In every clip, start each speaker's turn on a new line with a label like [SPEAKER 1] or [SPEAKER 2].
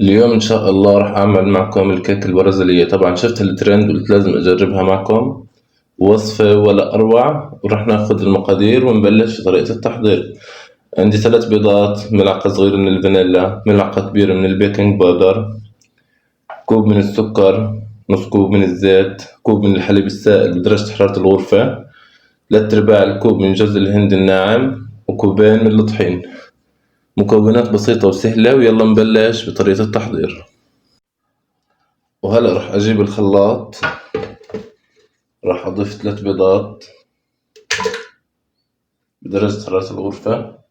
[SPEAKER 1] اليوم إن شاء الله راح أعمل معكم الكيك البرازيلية. طبعا شفت الترند قلت لازم أجربها معكم. وصفة ولا أروع. وراح ناخذ المقادير ونبلش في طريقة التحضير. عندي 3 بيضات، ملعقة صغيرة من الفانيلا، ملعقة كبيرة من البيكنج باودر، كوب من السكر، نص كوب من الزيت، كوب من الحليب السائل بدرجة حرارة الغرفة، 3/4 الكوب من جوز الهند الناعم، وكوبين من الطحين. مكونات بسيطة وسهلة، ويلا نبلش بطريقة التحضير. وهلأ راح أجيب الخلاط، راح أضيف 3 بيضات بدرجة حرارة الغرفة،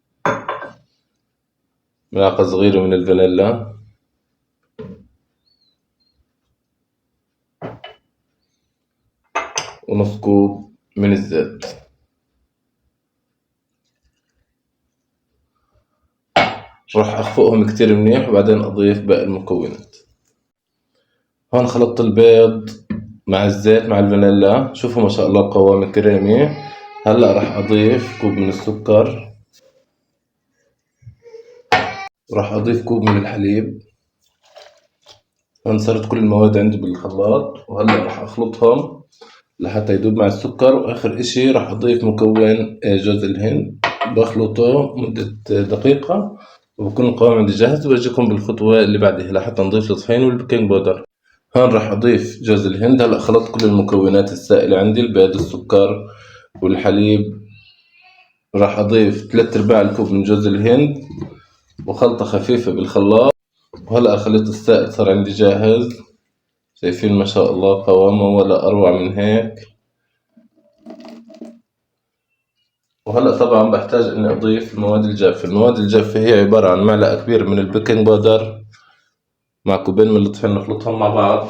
[SPEAKER 1] ملعقة صغيرة من الفانيلا، ونص كوب من الزيت. راح أخفقهم كتير منيح وبعدين أضيف باقي المكونات. هون خلطت البيض مع الزيت مع الفانيلا، شوفوا ما شاء الله قوام كريمي. هلأ راح أضيف كوب من السكر، وراح أضيف كوب من الحليب. هون صارت كل المواد عندي بالخلاط، وهلأ راح أخلطهم لحتى يدوب مع السكر. وآخر إشي راح أضيف مكون جوز الهند، بخلطه مدة دقيقة وبكون القوام عندي جاهز. وبجيكم بالخطوة اللي بعدها لحتى نضيف الطحين والبيكنج باودر. هون راح أضيف جوز الهند. هلأ خلطت كل المكونات السائلة عندي، البيض، السكر، والحليب. راح أضيف 3/4 الكوب من جوز الهند وخلطة خفيفة بالخلاط. وهلأ الخليط السائل صار عندي جاهز. شايفين ما شاء الله قوامه ولا أروع من هيك. وهلأ طبعا بحتاج إني أضيف المواد الجافة. المواد الجافة هي عبارة عن معلقة كبيرة من البيكنج باودر مع كوبين من الطحين، نخلطهم مع بعض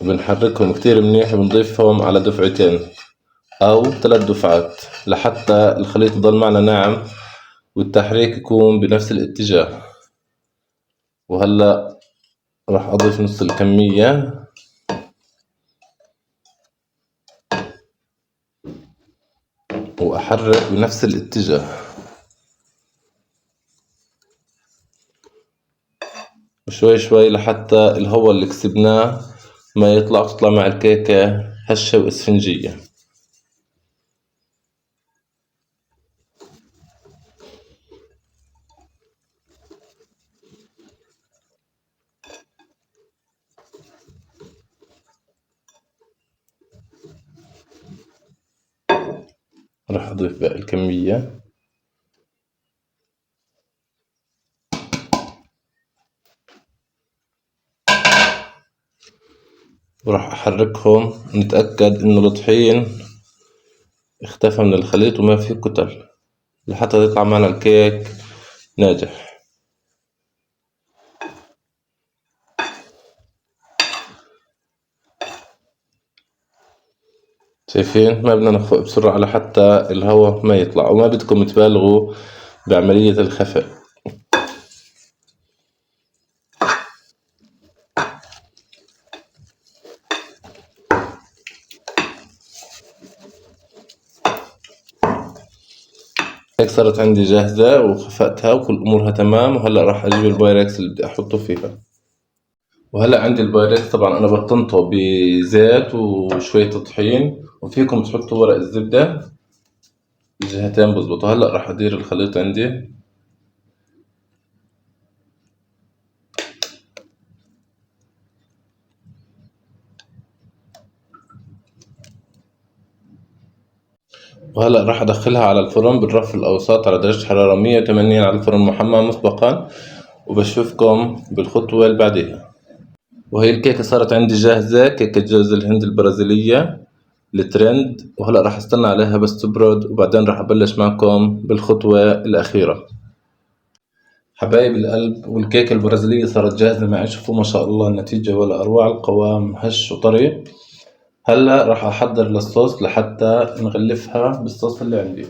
[SPEAKER 1] وبنحركهم كتير منيح، وبنضيفهم على دفعتين أو 3 دفعات لحتى الخليط يضل معنا ناعم والتحريك يكون بنفس الاتجاه. وهلأ راح أضيف نص الكمية وأحرك بنفس الاتجاه. وشوي شوي لحتى الهواء اللي كسبناه ما يطلع، تطلع مع الكيكة هشة وإسفنجية. راح أضيف باقي الكمية وراح أحركهم. نتأكد إنه الطحين اختفى من الخليط وما في كتل لحتى يطلع معنا الكيك ناجح. شايفين ما بدنا نخفق بسرعة لحتى الهواء ما يطلع، وما بدكم تبالغوا بعملية الخفق. هيك صارت عندي جاهزة وخفقتها وكل أمورها تمام. وهلأ راح أجيب البايركس اللي بدي أحطه فيها. وهلأ عندي البايركس، طبعا أنا بطنته بزيت وشوية طحين، وفيكم تحطوا ورق الزبدة الجهتين بزبطوا. هلأ راح أدير الخليط عندي. وهلأ راح أدخلها على الفرن بالرف الأوسط على درجة حرارة 180 على الفرن محمى مسبقا. وبشوفكم بالخطوة اللي بعديها. وهي الكيكة صارت عندي جاهزة، كيكة جوز الهند البرازيلية الترند. وهلأ راح استنى عليها بس تبرد وبعدين راح أبلش معكم بالخطوة الأخيرة. حبايب القلب، والكيكة البرازيلية صارت جاهزة معي. شوفوا ما شاء الله النتيجة ولا أروع، القوام هش وطري. هلا راح أحضر للصوص لحتى نغلفها بالصوص اللي عندي.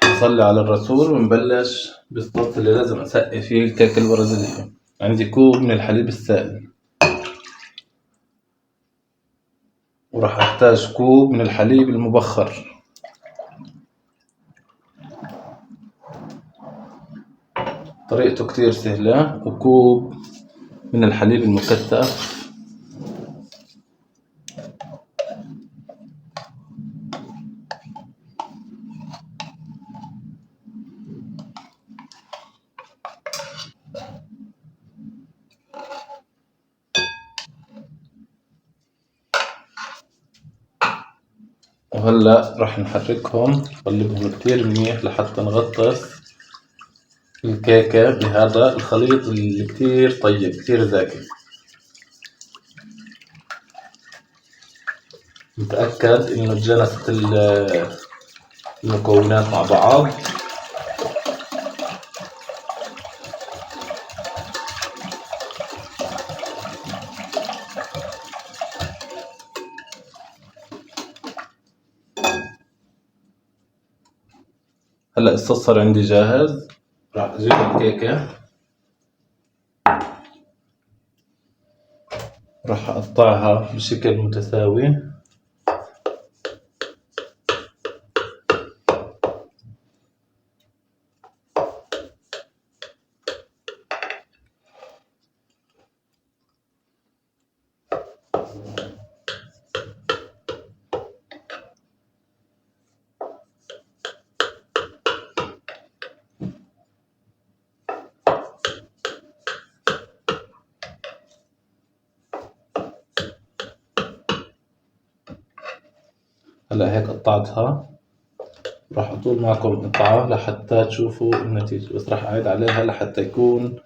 [SPEAKER 1] نصلي على الرسول ونبلش بالصوص اللي لازم أسقي فيه الكيكة البرازيلية. عندي كوب من الحليب السائل، وراح أحتاج كوب من الحليب المبخر، طريقته كتير سهلة. وكوب من الحليب المكثف، وهلأ راح نحركهم نقلبهم كتير منيح لحتى نغطس الكيكة بهذا الخليط اللي كتير طيب كتير زاكي. نتأكد إنه تجانست المكونات مع بعض. هلا الصوص صار عندي جاهز. راح اجيب الكيكة، راح اقطعها بشكل متساوي. هلا هيك قطعتها، راح اطول معكم قطعة لحتى تشوفوا النتيجة، بس راح اعيد عليها لحتى يكون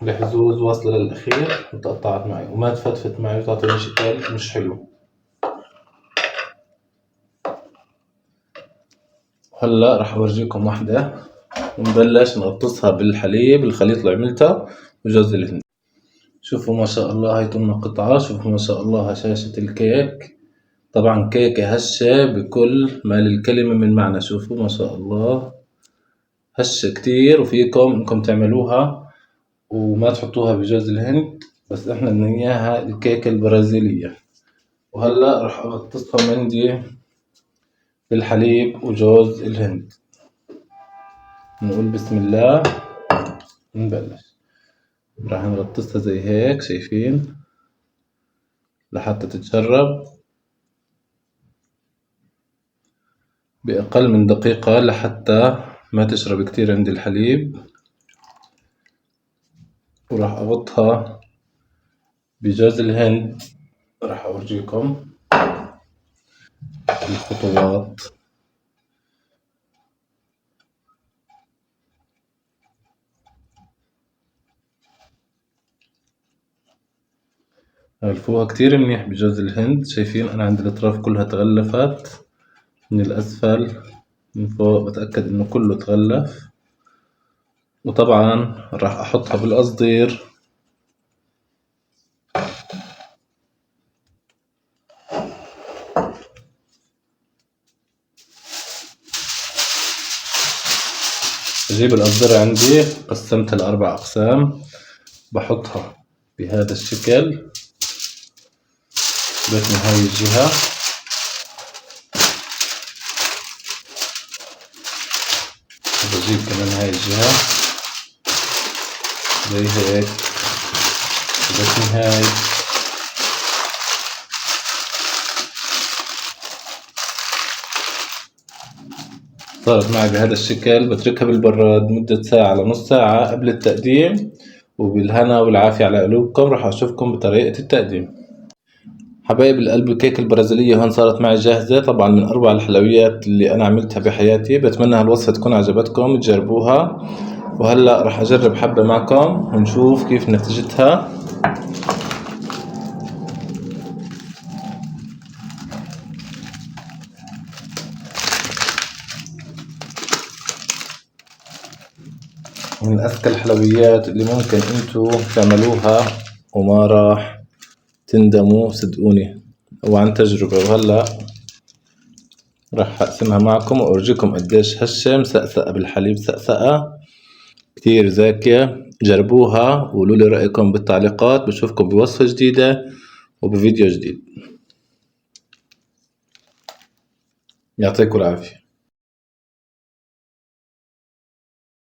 [SPEAKER 1] الحزوز واصلة للأخير وتقطعت معي وما تفتفت معي وتعطيني شكل مش حلو. هلا راح اورجيكم واحدة ونبلش نغطسها بالحليب الخليط اللي عملته وجوز الهند. شوفوا ما شاء الله، هاي ضمن قطعة. شوفوا ما شاء الله هشاشة الكيك، طبعا كيكة هشة بكل ما للكلمة من معنى. شوفوا ما شاء الله هشة كتير، وفيكم انكم تعملوها وما تحطوها بجوز الهند، بس احنا بدنا اياها الكيكة البرازيلية. وهلا راح اغطسهم عندي بالحليب وجوز الهند. نقول بسم الله نبلش. راح نغطسها زي هيك شايفين لحتى تتشرب بأقل من دقيقة لحتى ما تشرب كتير عندي الحليب. وراح أغطها بجوز الهند. راح أورجيكم الخطوات. غلفوها كتير منيح بجوز الهند. شايفين أنا عندي الأطراف كلها تغلفت من الأسفل من فوق، بتأكد إنه كله تغلف. وطبعا راح أحطها بالقصدير أجيب القصدير عندي قسمتها لأربع أقسام، بحطها بهذا الشكل بس من هاي الجهة، وبجيب كمان هاي الجهة زي هيك بس من هاي. صارت معي بهذا الشكل. بتركها بالبراد مدة ساعة لنص ساعة قبل التقديم. وبالهنا والعافية على قلوبكم. راح أشوفكم بطريقة التقديم. حبايب القلب، الكيكة البرازيلية هون صارت معي جاهزة، طبعا من أروع الحلويات اللي أنا عملتها بحياتي. بتمنى هالوصفة تكون عجبتكم تجربوها. وهلأ راح أجرب حبة معكم ونشوف كيف نتيجتها. من أذكى الحلويات اللي ممكن انتو تعملوها وما راح تندموا صدقوني وعن تجربة. وهلأ راح أقسمها معكم وأورجيكم قديش هشة مسقسقة بالحليب، سقسقة كتير زاكية. جربوها وقولولي رأيكم بالتعليقات. بشوفكم بوصفة جديدة وبفيديو جديد. يعطيكم العافية.